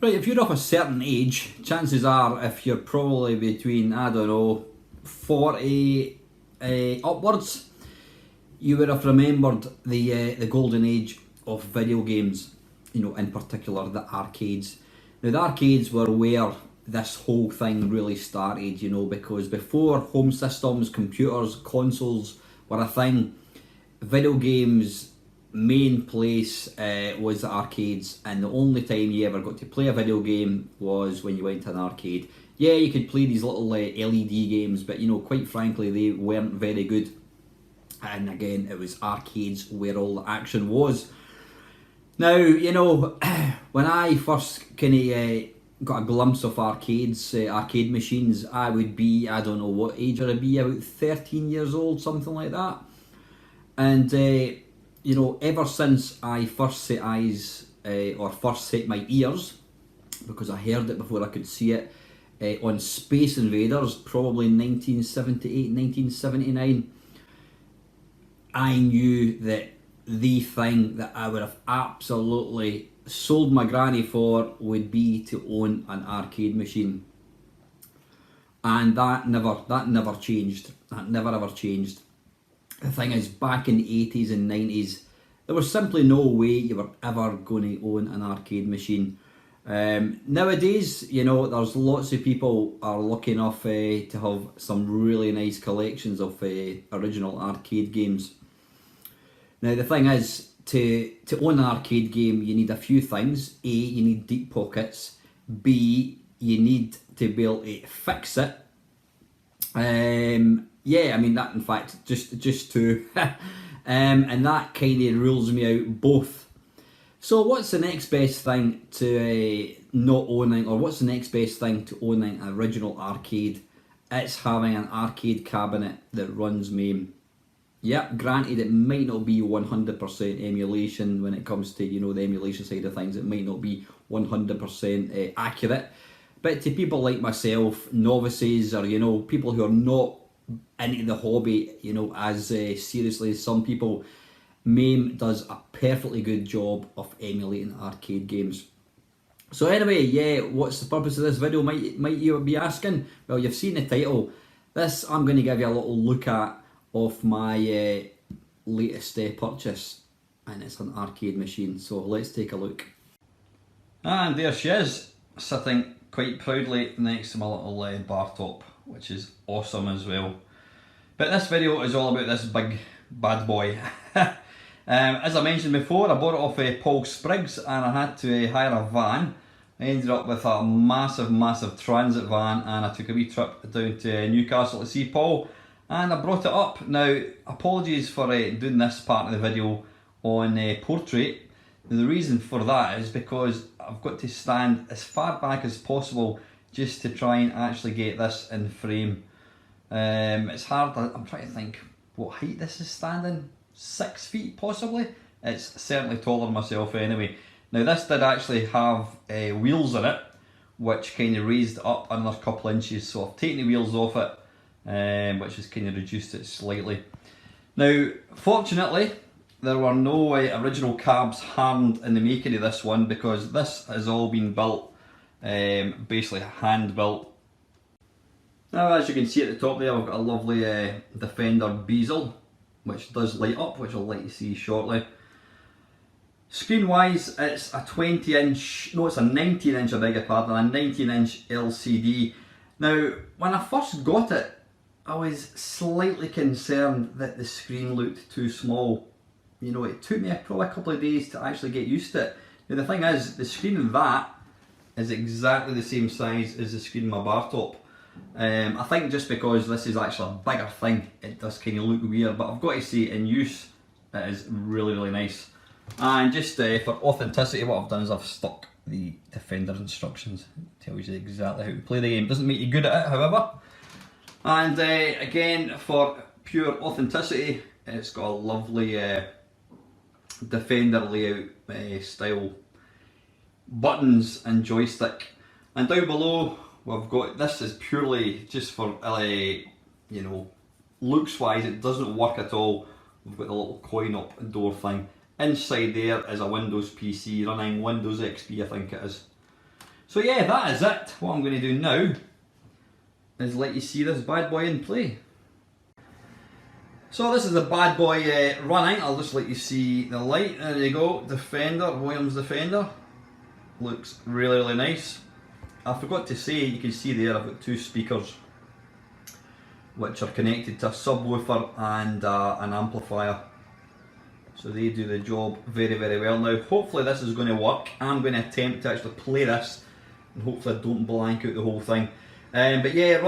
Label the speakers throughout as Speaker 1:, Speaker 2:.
Speaker 1: Right, if you're of a certain age, chances are if you're probably between, I don't know, 40 upwards, you would have remembered the golden age of video games, you know, in particular the arcades. Now the arcades were where this whole thing really started, you know, because before home systems, computers, consoles were a thing, video games main place was the arcades, and the only time you ever got to play a video game was when you went to an arcade. Yeah, you could play these little LED games, but you know, quite frankly, they weren't very good. And again, it was arcades where all the action was. Now, you know, when I first kind of got a glimpse of arcades, arcade machines, I would be, I don't know what age would I be, about 13 years old, something like that. And you know, ever since I first set eyes, or first set my ears, because I heard it before I could see it, on Space Invaders, probably 1978, 1979, I knew that the thing that I would have absolutely sold my granny for would be to own an arcade machine. And that never changed. That never ever changed. The thing is, back in the 80s and 90s, there was simply no way you were ever going to own an arcade machine. Nowadays, you know, there's lots of people are lucky enough to have some really nice collections of original arcade games. Now the thing is, to own an arcade game, you need a few things. A, you need deep pockets. B, you need to be able to fix it. Yeah, I mean that. In fact, just two, and that kind of rules me out both. So, what's the next best thing to not owning, or what's the next best thing to owning an original arcade? It's having an arcade cabinet that runs MAME. Yep, granted, it might not be 100% emulation when it comes to, you know, the emulation side of things. It might not be 100% accurate, but to people like myself, novices, or you know, people who are not into the hobby, you know, as seriously as some people, MAME does a perfectly good job of emulating arcade games. So anyway, yeah, what's the purpose of this video, might you be asking? Well, you've seen the title. This, I'm going to give you a little look at of my latest purchase, and it's an arcade machine. So let's take a look. And there she is, sitting quite proudly next to my little bar top, which is awesome as well. But this video is all about this big bad boy. As I mentioned before, I bought it off Paul Spriggs, and I had to hire a van. I ended up with a massive transit van, and I took a wee trip down to Newcastle to see Paul, and I brought it up. Now, apologies for doing this part of the video on portrait. The reason for that is because I've got to stand as far back as possible just to try and actually get this in frame. It's hard. I'm trying to think what height this is standing. 6 feet possibly. It's certainly taller than myself anyway. Now this did actually have wheels in it, which kind of raised it up another couple inches. So I've taken the wheels off it, which has kind of reduced it slightly. Now, fortunately, there were no original cabs harmed in the making of this one, because this has all been built, basically hand built. Now, as you can see at the top there, I've got a lovely Defender bezel, which does light up, which I'll let you see shortly. Screen wise, it's a 20-inch, no, it's a 19-inch, I beg your pardon, a 19-inch LCD. Now, when I first got it, I was slightly concerned that the screen looked too small. You know, it took me probably a couple of days to actually get used to it. Now the thing is, the screen in that is exactly the same size as the screen in my bar top. I think just because this is actually a bigger thing, it does kind of look weird, but I've got to say, in use, it is really nice. And just for authenticity, what I've done is I've stuck the Defender's instructions. It tells you exactly how to play the game. Doesn't make you good at it, however. And again, for pure authenticity, it's got a lovely Defender layout style buttons and joystick. And down below, we've got, this is purely just for you know, looks wise, it doesn't work at all. We've got the little coin up door thing. Inside there is a Windows PC running Windows XP, I think it is. So yeah, that is it. What I'm going to do now is let you see this bad boy in play. So this is the bad boy running. I'll just let you see the light. There you go, Defender, Williams Defender. Looks really nice. I forgot to say, you can see there I've got two speakers which are connected to a subwoofer and an amplifier. So they do the job very well. Now hopefully this is going to work. I'm going to attempt to actually play this and hopefully I don't blank out the whole thing. But yeah,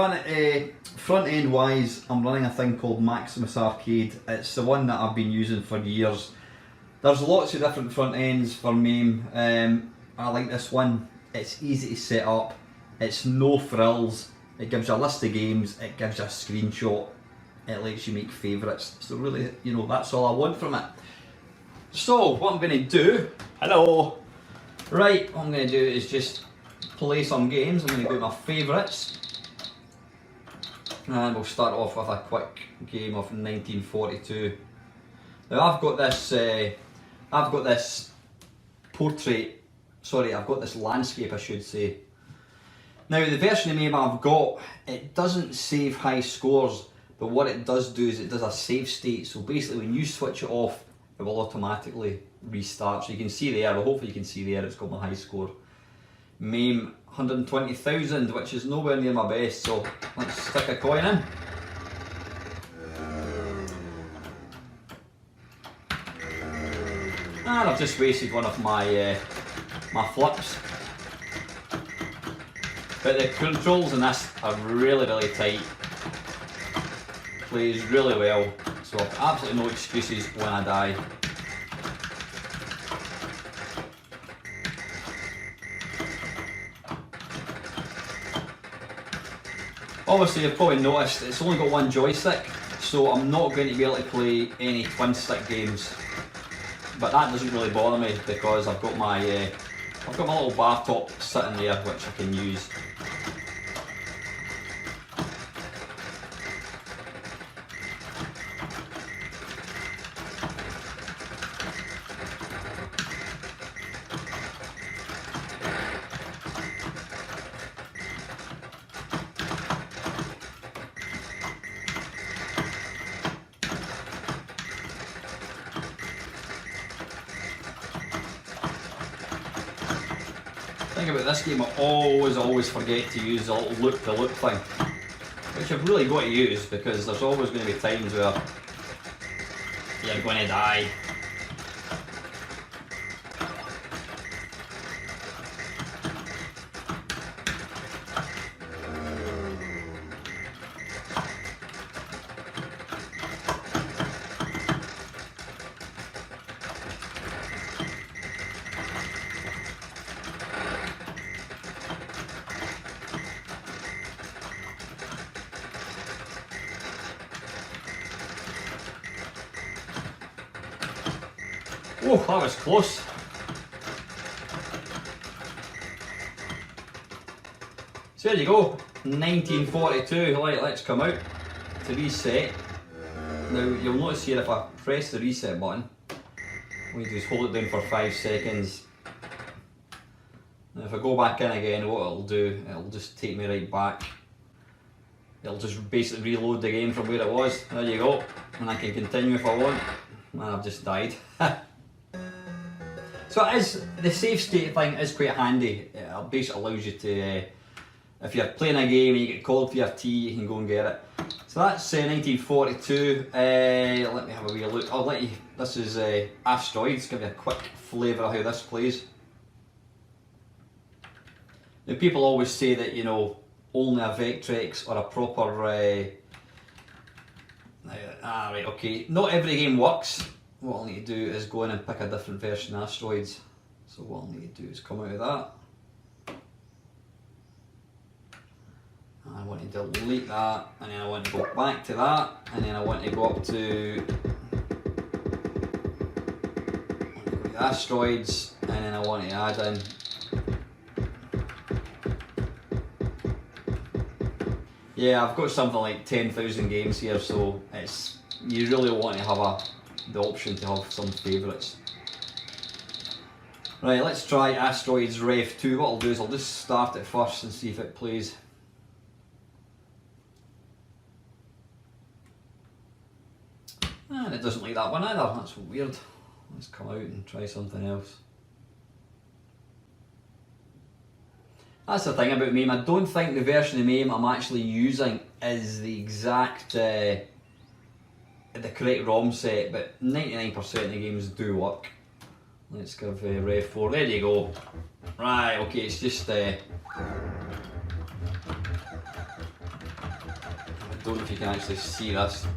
Speaker 1: front end wise, I'm running a thing called Maximus Arcade. It's the one that I've been using for years. There's lots of different front ends for MAME. I like this one. It's easy to set up. It's no frills. It gives you a list of games. It gives you a screenshot. It lets you make favourites. So really, you know, that's all I want from it. So what I'm going to do, hello. Right, what I'm going to do is just play some games. I'm going to go with my favourites. And we'll start off with a quick game of 1942. Now I've got this portrait, sorry, I've got this landscape I should say. Now the version of MAME I've got, it doesn't save high scores, but what it does do is it does a save state. So basically when you switch it off, it will automatically restart. So you can see there, well hopefully you can see there, it's got my high score. MAME 120,000, which is nowhere near my best, so let's stick a coin in. And I've just wasted one of my my flips. But the controls in this are really tight. Plays really well, so I've absolutely no excuses when I die. Obviously you've probably noticed it's only got one joystick, so I'm not going to be able to play any twin stick games. But that doesn't really bother me because I've got my little bar top sitting there which I can use. The thing about this game, I always forget to use the little loop the loop thing, which I've really got to use because there's always going to be times where you're going to die. Oh, that was close. So there you go, 1942. Right, let's come out to reset. Now you'll notice here if I press the reset button, we just hold it down for 5 seconds. And if I go back in again, what it'll do, it'll just take me right back. It'll just basically reload the game from where it was. There you go. And I can continue if I want. And I've just died. So it is, the save state thing is quite handy. It basically allows you to, if you're playing a game and you get called for your tea, you can go and get it. So that's 1942. Let me have a wee look. I'll let you, this is Asteroids, give you a quick flavour of how this plays. Now people always say that, you know, only a Vectrex or a proper, right, okay, not every game works. What I'll need to do is go in and pick a different version of Asteroids. So what I'll need to do is come out of that. And I want to delete that, and then I want to go back to that, and then I want to go up to Asteroids, and then I want to add in yeah, I've got something like 10,000 games here, so it's, you really want to have the option to have some favourites. Right, let's try Asteroids Rev 2. What I'll do is I'll just start it first and see if it plays. And it doesn't like that one either, that's weird. Let's come out and try something else. That's the thing about MAME, I don't think the version of MAME I'm actually using is the exact, the correct ROM set, but 99% of the games do work. Let's give Rev 4, there you go. Right, okay, it's just, I don't know if you can actually see this.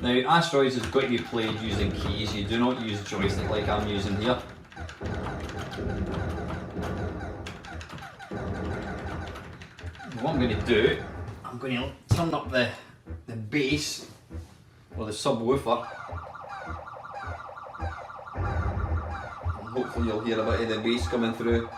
Speaker 1: Now, Asteroids has got to be played using keys, you do not use joystick like I'm using here. What I'm going to do, I'm going to turn up the bass, or the subwoofer. Hopefully you'll hear a bit of the bass coming through.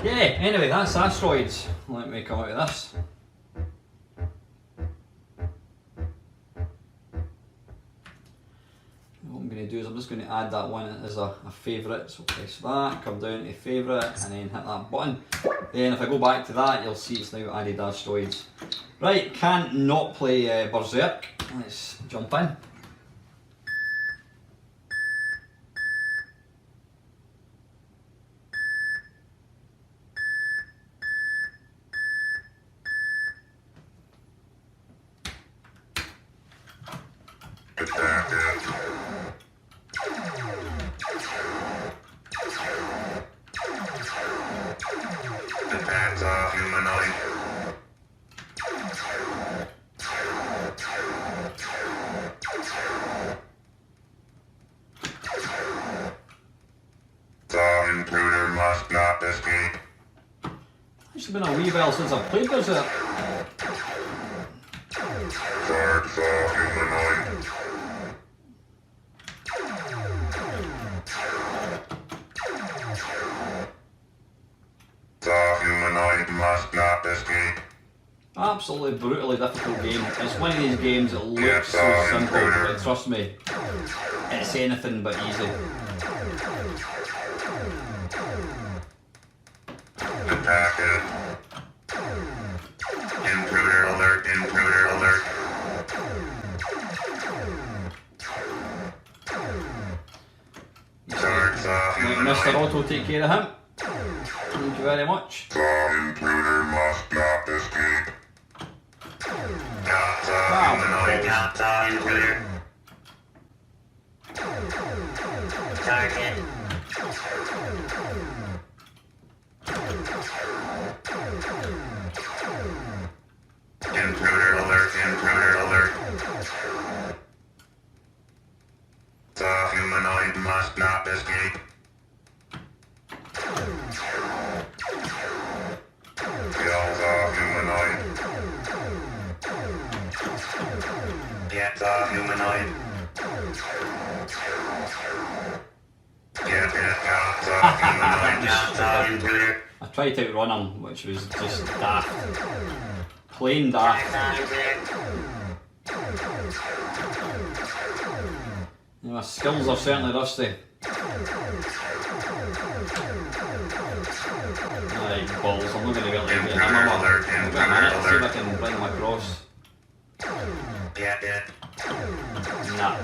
Speaker 1: Yeah, anyway, that's Asteroids. Let me come out of this. What I'm going to do is I'm just going to add that one as a favourite. So press that, come down to favourite, and then hit that button. Then if I go back to that, you'll see it's now added Asteroids. Right, can't not play Berserk. Let's jump in.
Speaker 2: Depends on humanoid. The intruder must not escape.
Speaker 1: It's been a wee while since I've played Berserk.
Speaker 2: Guard the humanoid. The humanoid must not escape.
Speaker 1: Absolutely brutally difficult game. It's one of these games that looks
Speaker 2: Yes,
Speaker 1: so simple,
Speaker 2: intruder.
Speaker 1: but trust me, it's anything but easy.
Speaker 2: Attack it. Intruder alert, intruder alert. Guard the
Speaker 1: Let Mr.
Speaker 2: humanoid.
Speaker 1: Auto take care of him. Thank you very much.
Speaker 2: The intruder must not escape. Got the
Speaker 1: Wow.
Speaker 2: humanoid. Got the intruder. Target. Intruder alert, intruder alert. The humanoid must not escape. Kill the humanoid. Get the humanoid. Get it, got the humanoid. Got the intruder.
Speaker 1: I tried to outrun him, which was just daft. Plain daft. My skills are certainly rusty. Alright, balls, I'm not going to be able to get him. I'm going to see if I can bring him across.
Speaker 2: Get it.
Speaker 1: Nah.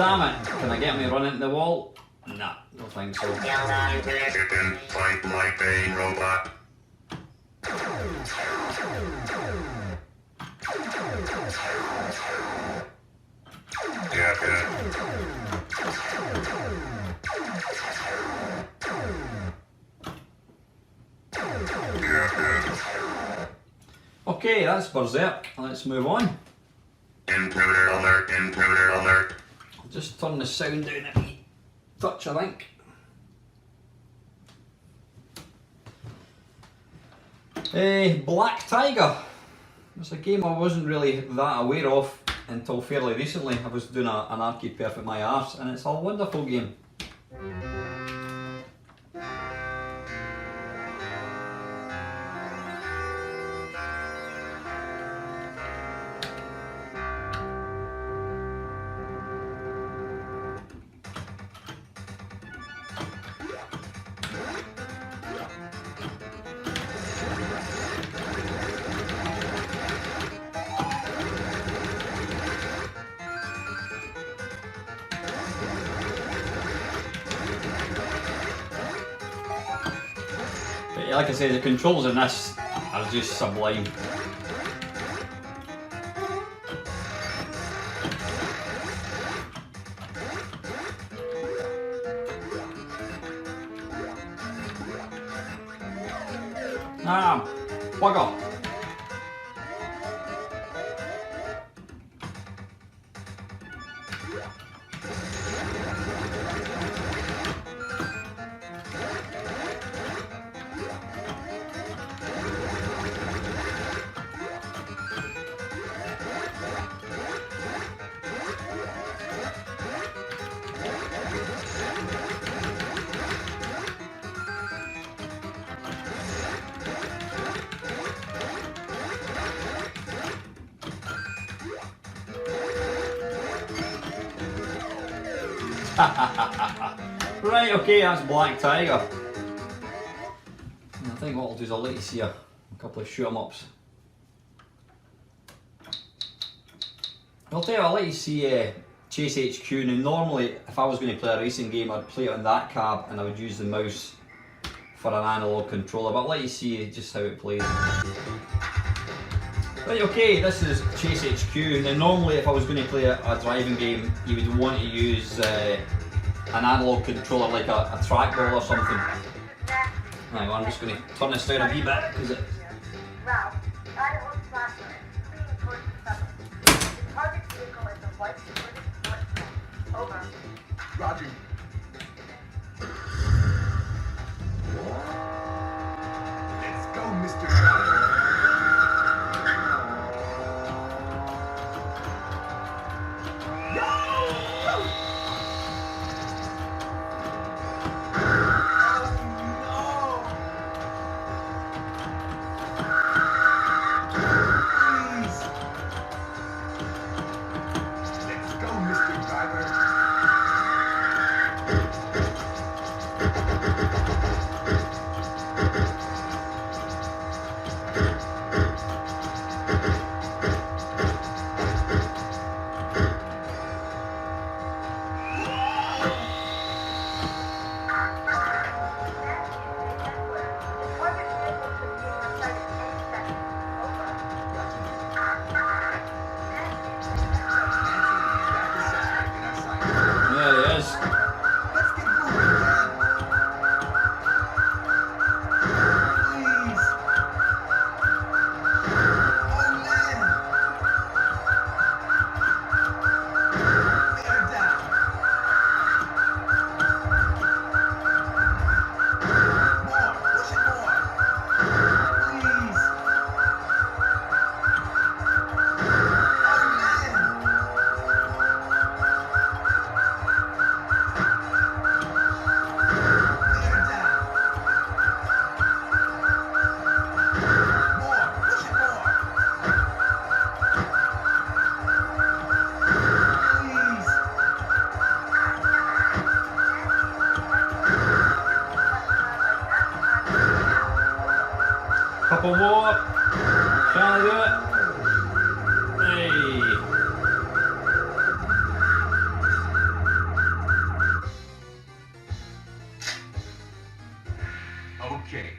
Speaker 1: Damn it! Can I get me run into the wall? Nah, don't think so.
Speaker 2: Chicken, fight like a robot. Yeah,
Speaker 1: Okay, that's Berserk. Let's move on.
Speaker 2: Intruder alert, intruder alert.
Speaker 1: I'll just turn the sound down a wee touch, I think. Black Tiger. It's a game I wasn't really that aware of until fairly recently. I was doing an arcade perfect my arse, and it's a wonderful game. But like I say, the controls in this are just sublime. Ah, bugger. Right, okay, that's Black Tiger. And I think what I'll do is I'll let you see a couple of shoot 'em ups. I'll tell you, I'll let you see Chase HQ. Now normally, if I was going to play a racing game, I'd play it on that cab and I would use the mouse for an analog controller, but I'll let you see just how it plays. Right, okay, this is Chase HQ. Now normally if I was going to play a driving game, you would want to use an analog controller like a trackball or something. Hang on, I'm just going to turn this down a wee bit because it...
Speaker 3: Roger. Let's go, Mr. Driver.
Speaker 1: Couple more. Trying to do it. Hey.
Speaker 3: Okay.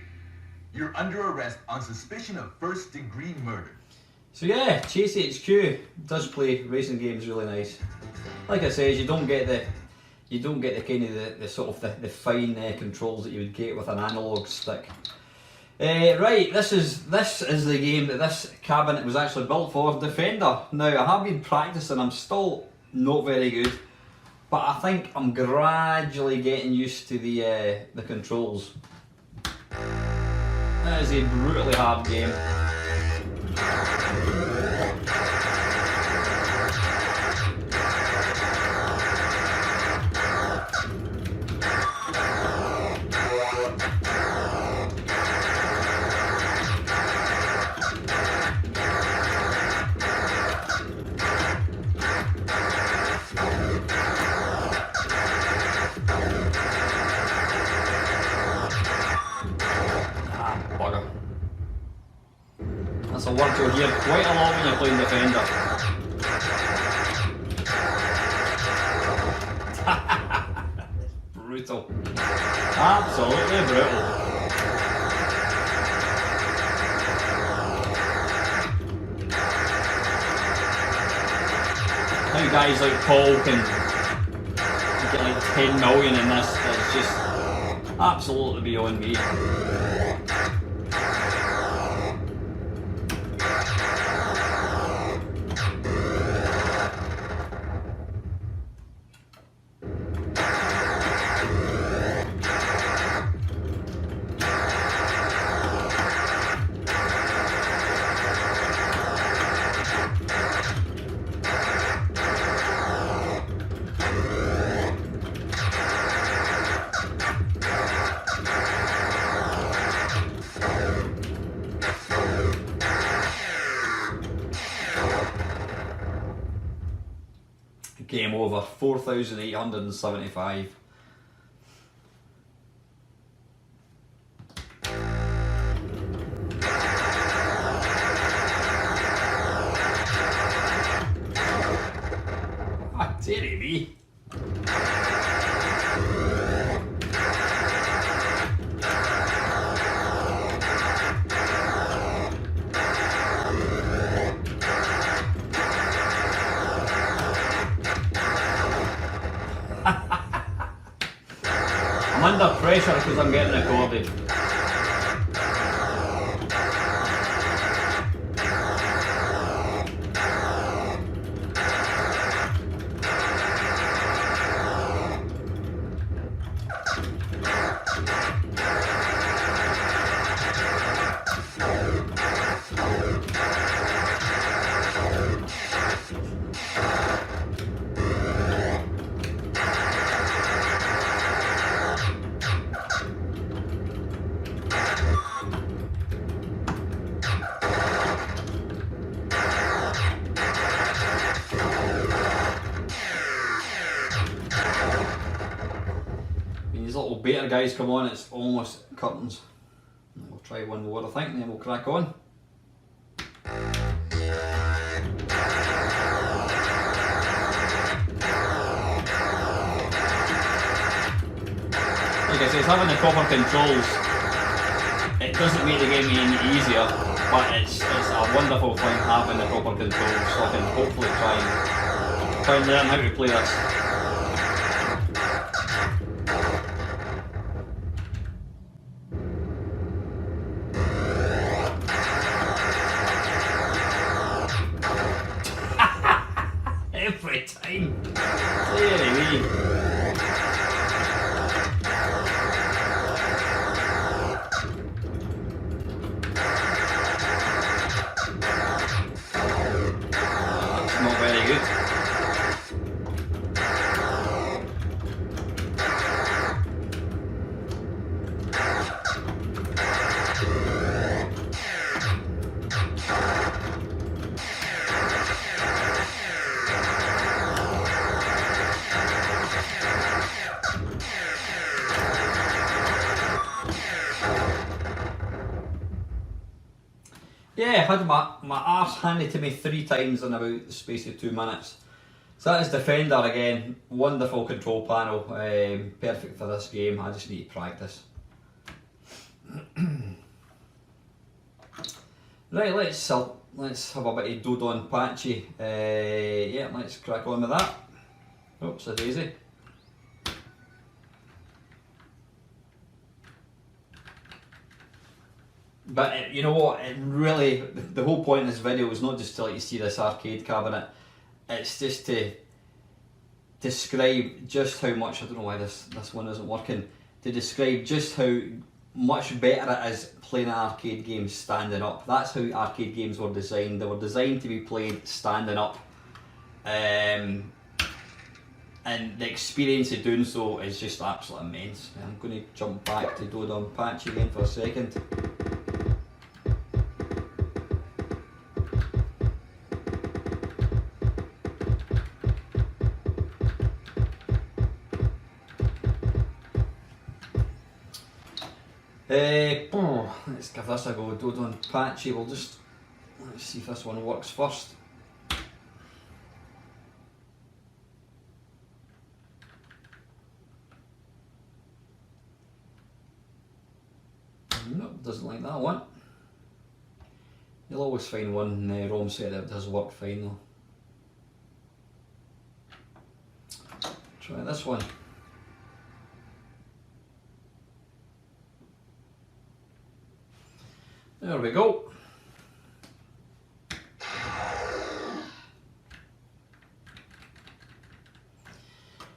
Speaker 3: You're under arrest on suspicion of first-degree murder.
Speaker 1: So yeah, Chase HQ does play racing games really nice. Like I said, you don't get the kind of the sort of the fine controls that you would get with an analog stick. Right, this is the game that this cabinet was actually built for, Defender. Now I have been practicing, I'm still not very good, but I think I'm gradually getting used to the controls. That is a brutally hard game. Bugger. That's a word you'll hear quite a lot when you're playing Defender. Brutal. Absolutely brutal. How guys like Paul can get like 10 million in this is just absolutely beyond me. Game over, 4,875. Ah, dearie me. I'm under pressure because I'm getting recorded. When these little beta guys come on, it's almost curtains. We'll try one more, I think, and then we'll crack on. Like I say, having the proper controls, it doesn't make the game any easier, but it's a wonderful thing having the proper controls, so I can hopefully try and learn how to play this. Every time. Dearie me. That's not very good. Yeah, I had my arse handed to me 3 times in about the space of 2 minutes. So that is Defender again, wonderful control panel, perfect for this game. I just need to practice. Right, let's have a bit of Dodon Patchy. Yeah, let's crack on with that. Oops, a daisy. But you know what, it really, the whole point of this video is not just to let you see this arcade cabinet, it's just to describe just how much, I don't know why this one isn't working, to describe just how much better it is playing an arcade game standing up. That's how arcade games were designed. They were designed to be played standing up. And the experience of doing so is just absolutely immense. I'm going to jump back to Dodon Patchy again for a second. Let's give this a go. Dodon Patchy. Let's see if this one works first. Nope, doesn't like that one. You'll always find one ROM set that does work fine though. Try this one. There we go.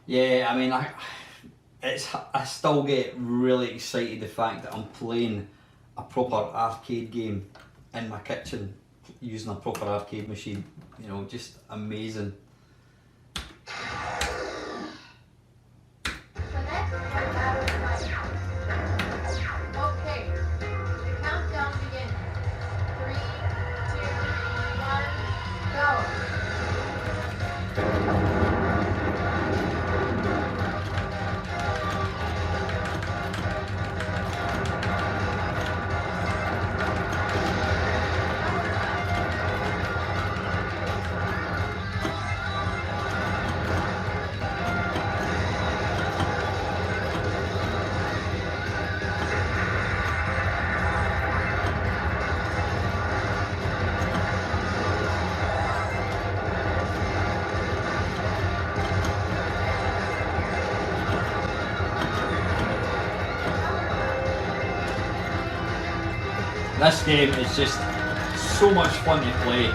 Speaker 1: Yeah, I mean, I still get really excited the fact that I'm playing a proper arcade game in my kitchen using a proper arcade machine. You know, just amazing. This game is just so much fun to play.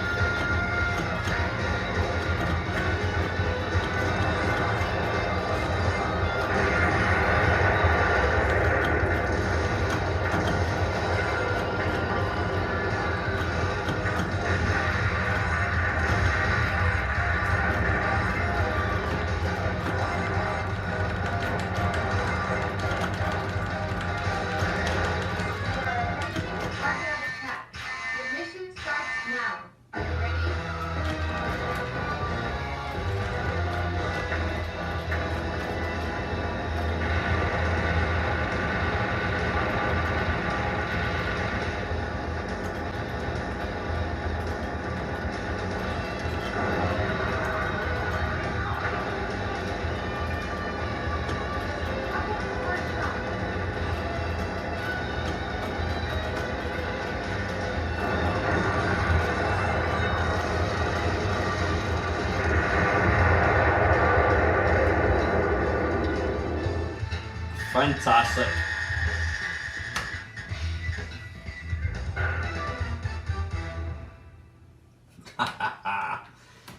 Speaker 1: Fantastic.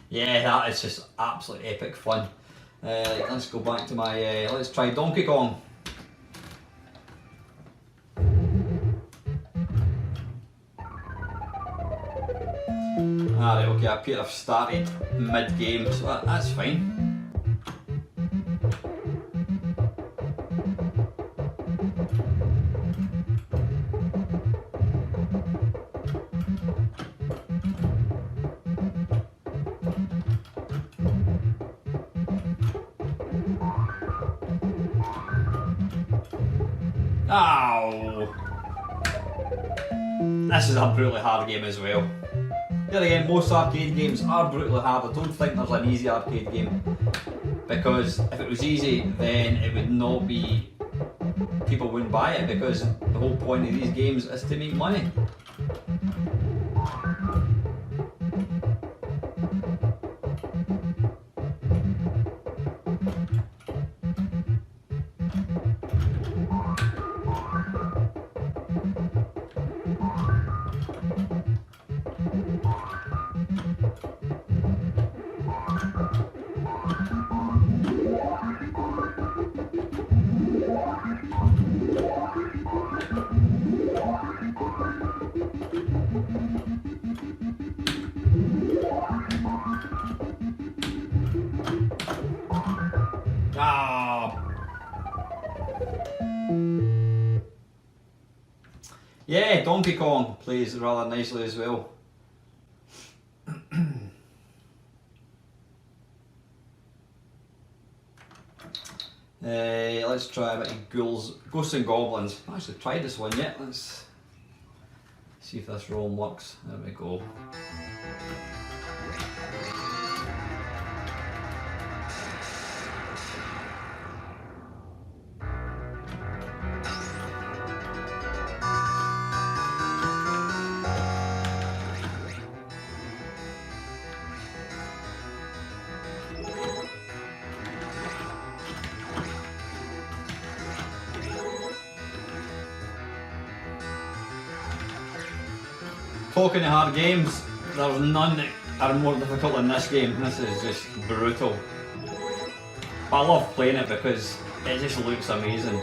Speaker 1: Yeah, that is just absolute epic fun. Let's go back to my, let's try Donkey Kong. Alright, okay, I appear to have started mid-game, so that's fine. Ow! This is a brutally hard game as well. Then again, most arcade games are brutally hard. I don't think there's an easy arcade game, because if it was easy then it would not be people wouldn't buy it, because the whole point of these games is to make money. Yeah, Donkey Kong plays rather nicely as well. Let's try a bit of Ghosts and Goblins. I've not actually tried this one yet. Let's see if this ROM works. There we go. Talking of hard games, there's none that are more difficult than this game. This is just brutal. But I love playing it because it just looks amazing.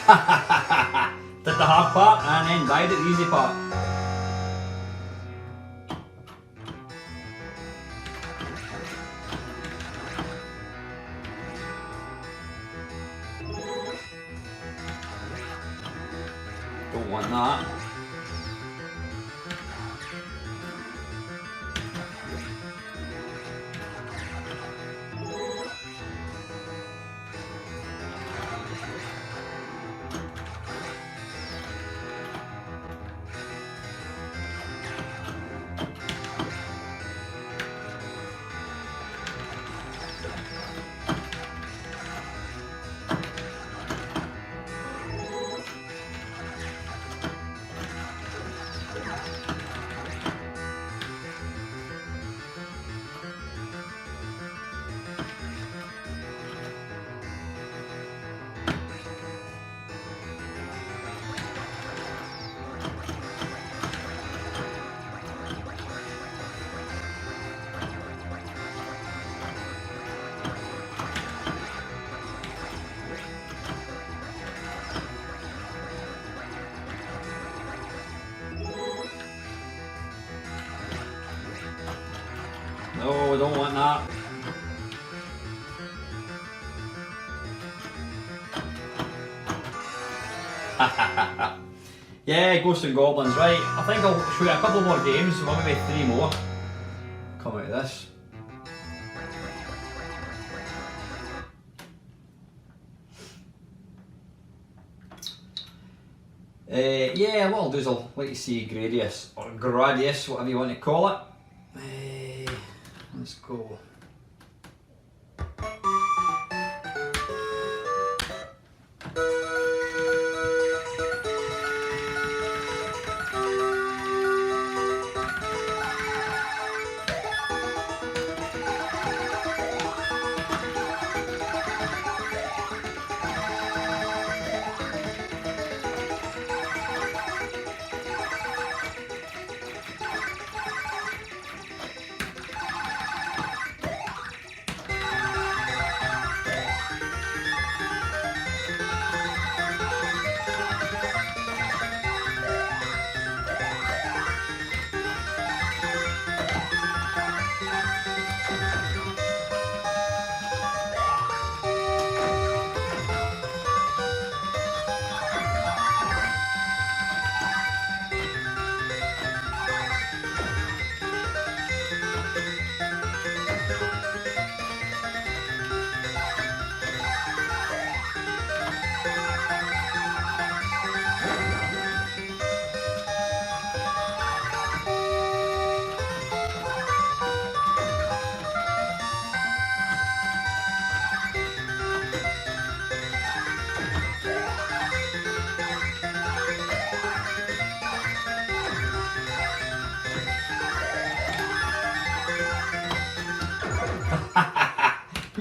Speaker 1: Did the hard part and then died at the easy part. Don't want that. No, we don't want that. Yeah, Ghosts and Goblins, right. I think I'll show you a couple more games, well maybe 3 more come out of this. Yeah, what I'll do is I'll let you see Gradius, or Gradius, whatever you want to call it. Let's go.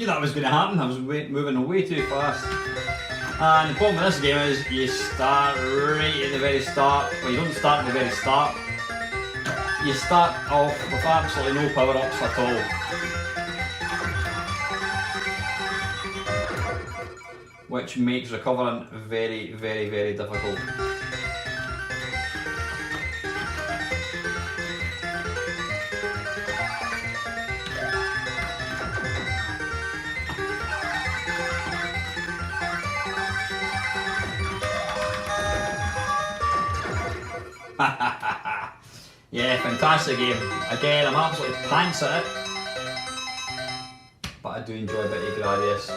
Speaker 1: knew that was going to happen. I was moving way too fast. And the problem with this game is you start right at the very start. Well, you don't start at the very start. You start off with absolutely no power-ups at all. Which makes recovering very, very, very difficult. Yeah, fantastic game. Again, I'm absolutely pants at it. But I do enjoy a bit of Gradius.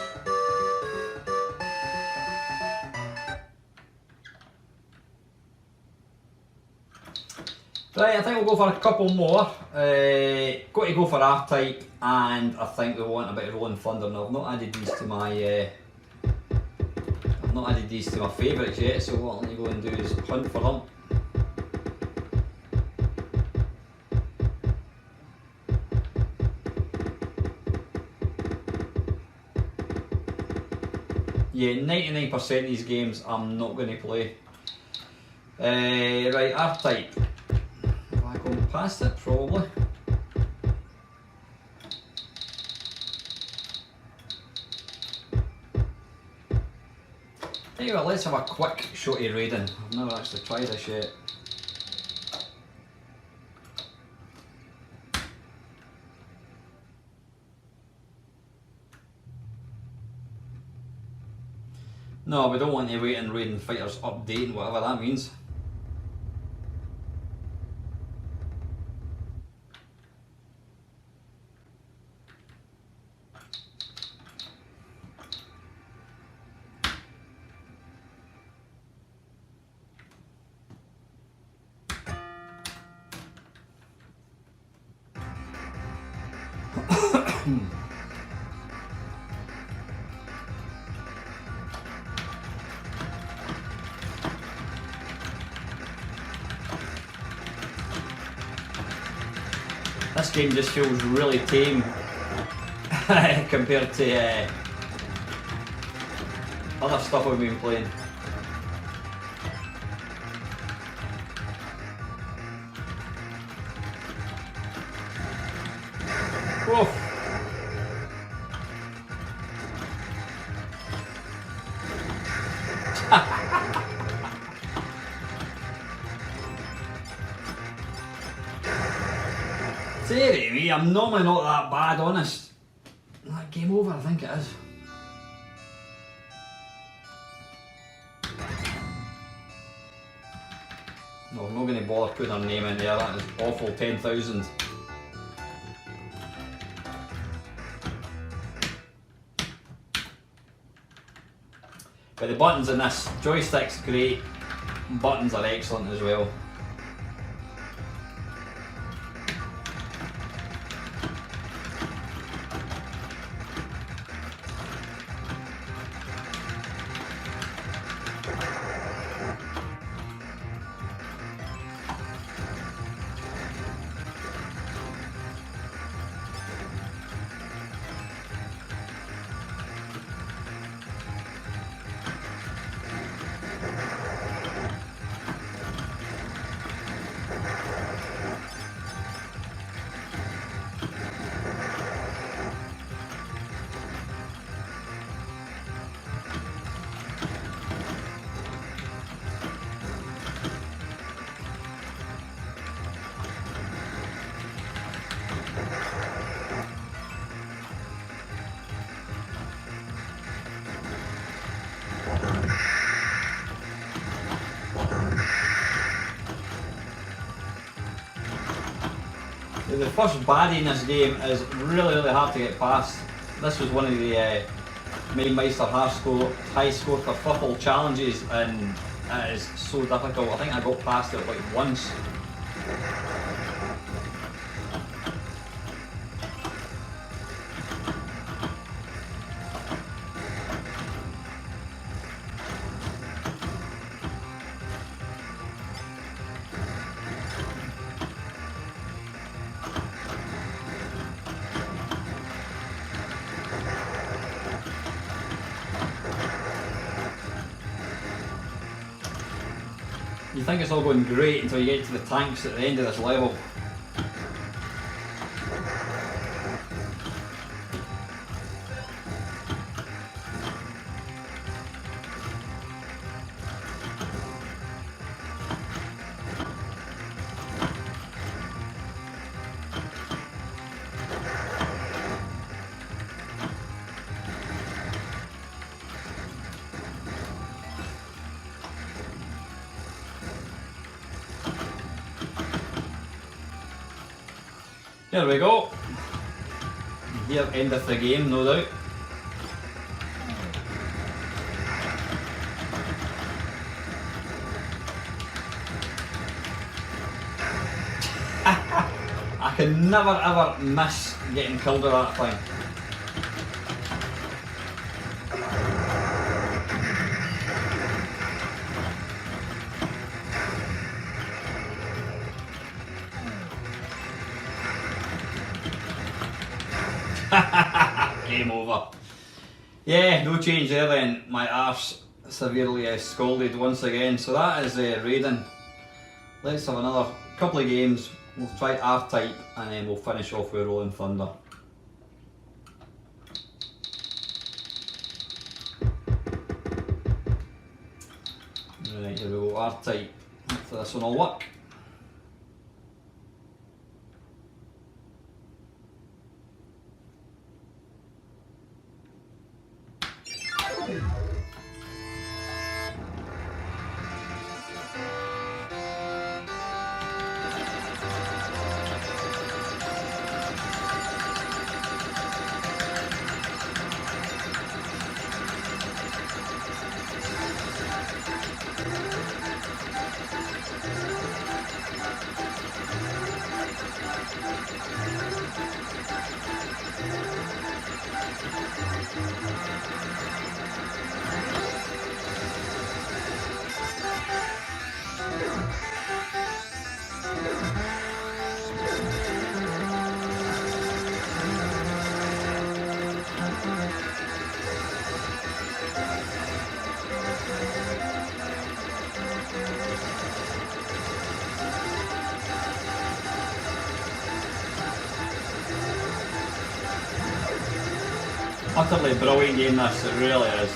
Speaker 1: Right, I think we'll go for a couple more. Got to go for R-Type, and I think we want a bit of Rolling Thunder. Now, I've not added these to my favourites yet, so what I'm going to go and do is hunt for them. Yeah, 99% of these games I'm not going to play. Right, R-Type. Have I gone past it? Probably. Anyway, let's have a quick shot of raiding. I've never actually tried this yet. No, we don't want to wait and raiding fighters updating, whatever that means. This game just feels really tame compared to other stuff we've been playing. Whoa. Dearie me, I'm normally not that bad, honest. That game over, I think it is. No, I'm not going to bother putting her name in there, that is awful, 10,000. But the buttons in this, joystick's great, buttons are excellent as well. The first baddie in this game is really hard to get past. This was one of the Mamemeister high score kerfuffle challenges, and it is so difficult. I think I got past it like once. You think it's all going great until you get to the tanks at the end of this level. Here we go. Here endeth the game, no doubt. I can never ever miss getting killed with that thing. Game over. Yeah, no change there then. My arse severely scalded once again. So that is raiding. Let's have another couple of games. We'll try R-Type and then we'll finish off with Rolling Thunder. Right, here we go, R-Type. Hopefully this one will work. Utterly brilliant game this, it really is.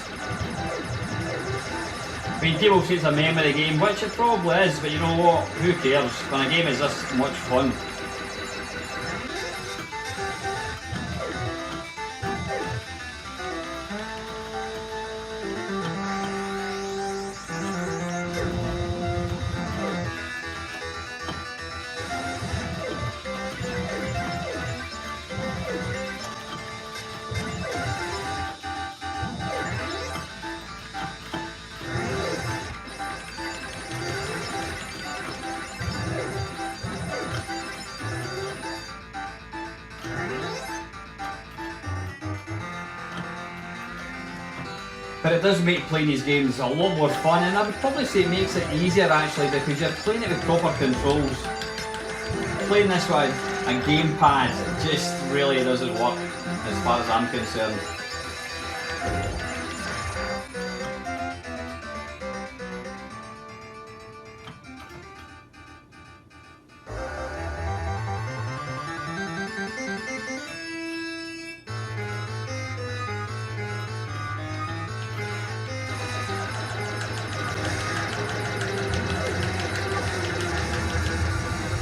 Speaker 1: I mean, people say it's a memory game, which it probably is, but you know what, who cares when a game is this much fun. But it does make playing these games a lot more fun, and I would probably say it makes it easier actually because you're playing it with proper controls. Playing this with a gamepad just really doesn't work as far as I'm concerned.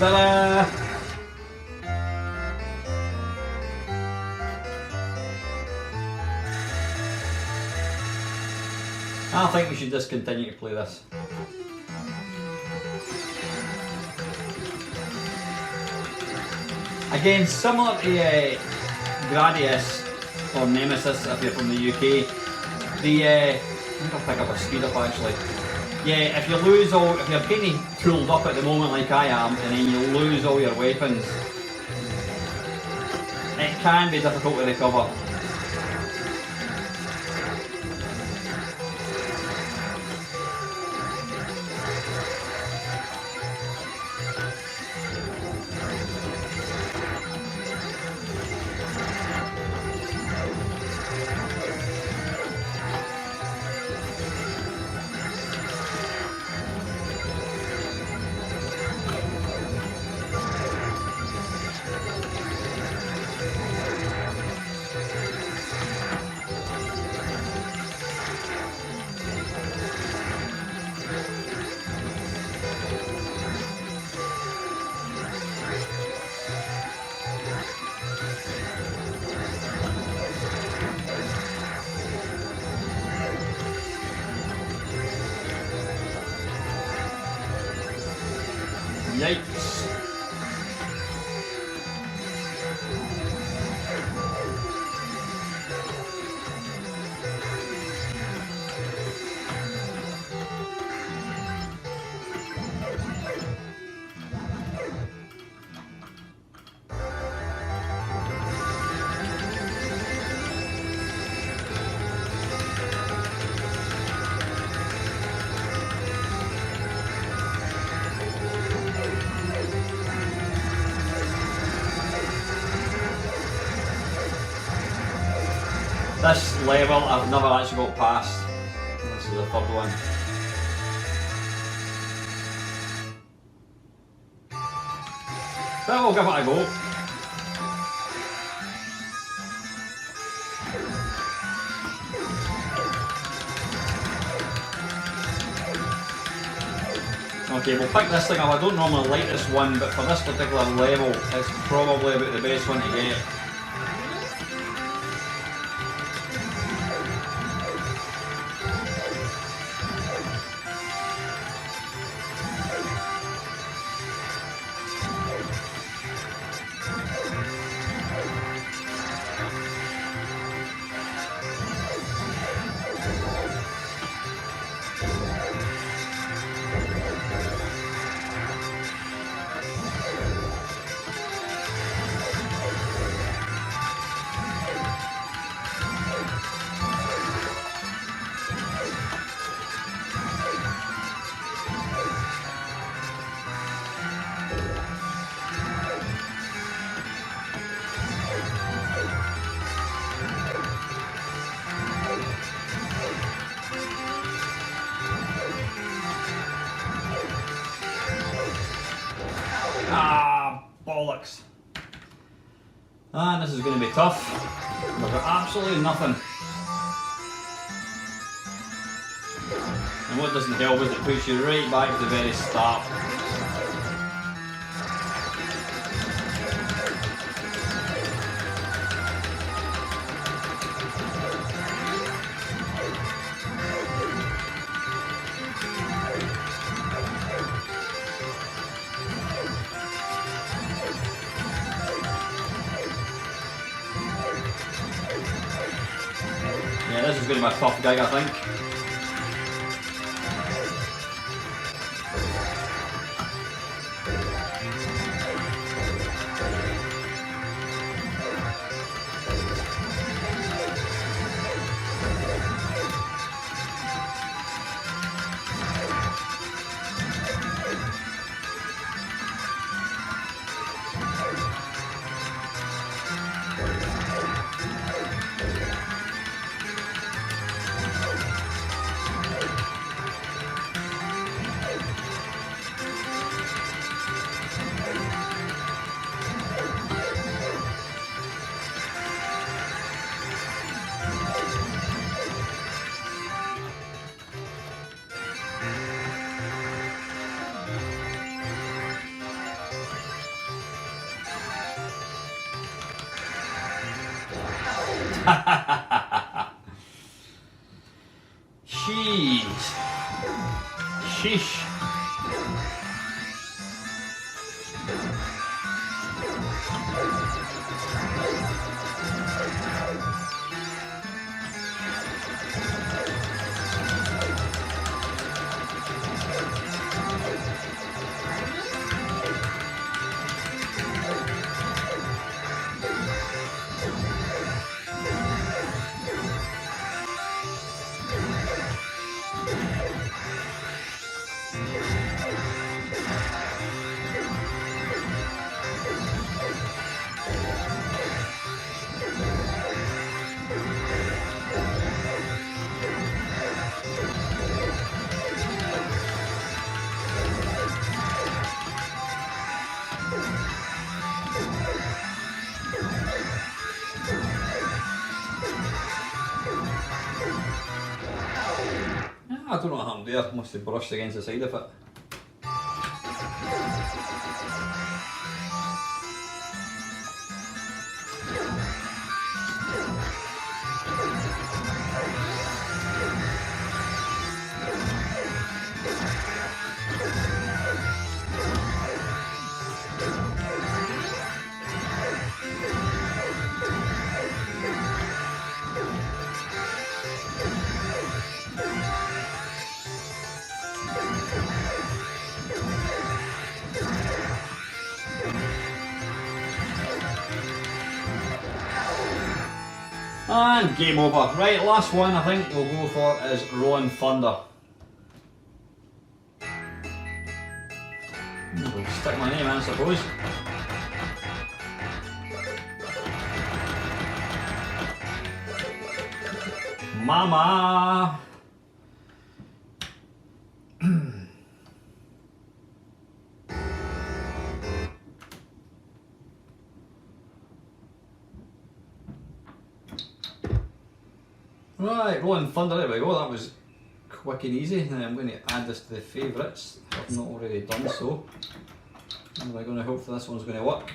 Speaker 1: Ta-da! I think we should just continue to play this. Again, similar to Gradius or Nemesis if you're from the UK, I think I'll pick up a speed up actually. Yeah, if you lose all, if you're kind of tooled up at the moment like I am, and then you lose all your weapons, it can be difficult to recover. Yikes. This level I've never actually got past. This is the third one. But we'll give it a go. Okay, we'll pick this thing up. I don't normally like this one, but for this particular level, it's probably about the best one to get. Ah, bollocks. And this is going to be tough. We've got absolutely nothing. And what doesn't help is it puts you right back to the very start. Yeah, this is going to be a tough gig, I think. Jeez. Sheesh. I don't know what happened there, must have brushed against the side of it. And game over. Right, last one I think we'll go for is Rolling Thunder. We'll stick my name in, I suppose. Mama! Right, Rolling Thunder, there we go, that was quick and easy. Now I'm going to add this to the favourites, if I've not already done so. And we're going to hope that this one's going to work.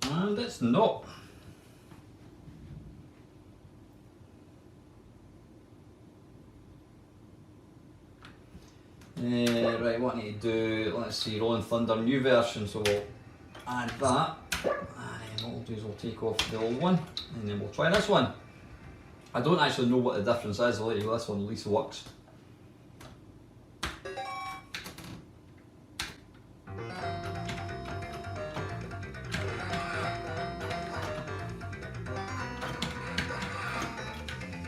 Speaker 1: And it's not. Right, what I need to do, let's see, Rolling Thunder new version, so we'll add that, and then what we'll do is we'll take off the old one, and then we'll try this one. I don't actually know what the difference is, I'll let you know this one at least works.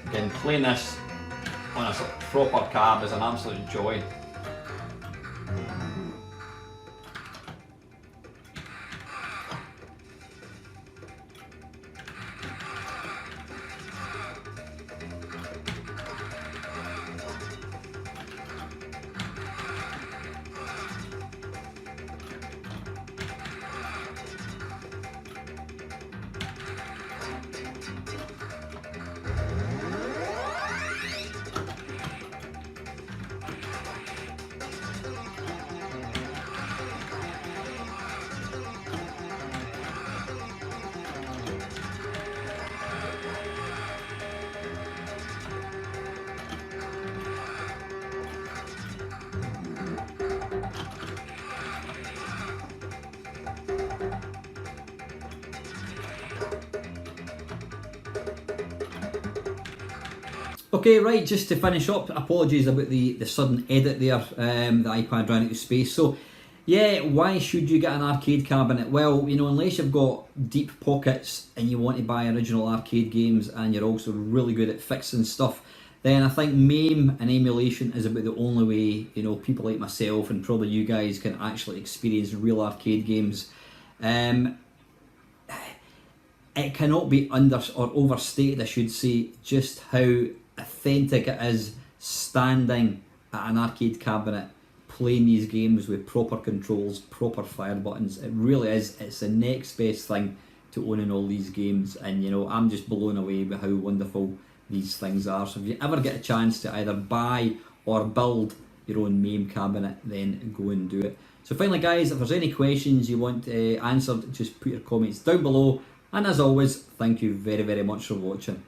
Speaker 1: Again, playing this on a sort of proper cab is an absolute joy. Okay, right, just to finish up, apologies about the sudden edit there, the iPad ran out of space. So, yeah, why should you get an arcade cabinet? Well, you know, unless you've got deep pockets and you want to buy original arcade games and you're also really good at fixing stuff, then I think MAME and emulation is about the only way, you know, people like myself and probably you guys can actually experience real arcade games. It cannot be under or overstated, I should say, just how authentic it is standing at an arcade cabinet playing these games with proper controls, proper fire buttons. It really is, it's the next best thing to owning all these games, and you know, I'm just blown away by how wonderful these things are. So if you ever get a chance to either buy or build your own MAME cabinet, then go and do it. So finally guys, if there's any questions you want answered, just put your comments down below, and as always, thank you very much for watching.